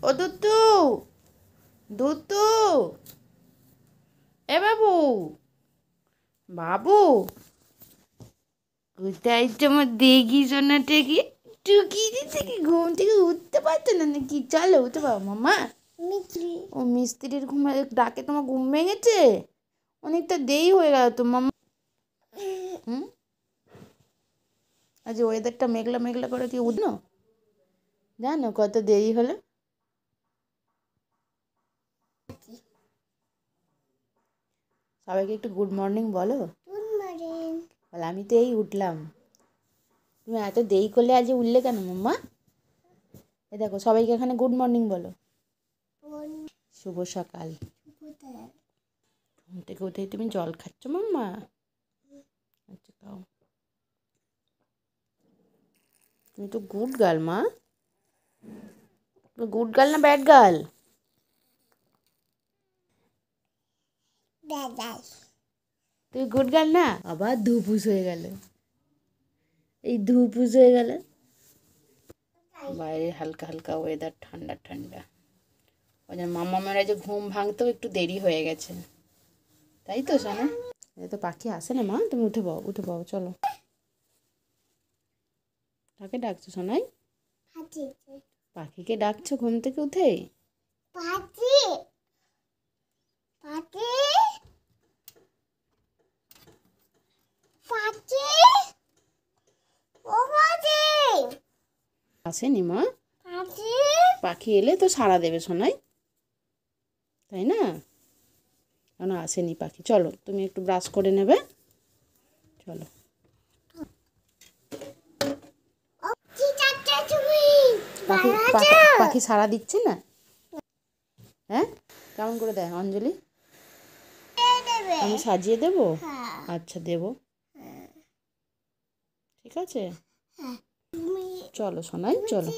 ও দুতু, দুতু, এ বাবু, বাবু, কোথায় তোমার দেখি সোনাটা কি টুকি দিতে কি ঘুম থেকে উঠতে পারছো না নাকি? চলো উঠে পাবো মামা। ও মিস্ত্রির ঘুম ডাকে তোমার ঘুম ভেঙেছে? অনেকটা দেরি হয়ে গেল তো মামা। হুম, আজ ওয়েদারটা মেঘলা মেঘলা করে কি উঠলো? জানো কত দেরি হলো? সবাইকে একটু গুড মর্নিং বলো। বলে আমি তো এই উঠলাম। তুমি এত দেরি করলে আজ উঠলে কেন মাম্মা? এ দেখো সবাইকে এখানে গুড মর্নিং বলো। শুভ সকাল। ঘুম থেকে উঠেই তুমি জল খাচ্ছ মাম্মা? আচ্ছা খাও। তুমি তো গুড গার্ল মা। গুড গার্ল না ব্যাড গার্ল? তুমি গুড গার্ল না? আবার ধুপুস হয়ে গেল, এই ধুপুস হয়ে গেল। বাইরে হালকা হালকা ওয়েদার, ঠান্ডা ঠান্ডা। ওই জন্য মাম্মামের যে ঘুম ভাঙতেও একটু দেরি হয়ে গেছে, তাই তো সোনা? এ তো পাখি আসে না মা, তুমি উঠে পাও, উঠে পাও, চলো। কাকে ডাকছো সোনাই? পাখিকে ডাকছো ঘুম থেকে উঠে? আসেনি মা? পাখি এলে তো সাড়া দেবে সোনাই, তাই না? কেন আসেনি পাখি। চলো তুমি একটু ব্রাশ করে নেবে, চলো। পাখি পাখি সাড়া দিচ্ছে না? হ্যাঁ, কেমন করে দেয় অঞ্জলি? আমি সাজিয়ে দেবো? আচ্ছা দেবো, ঠিক আছে। চলো সোনাই চলো।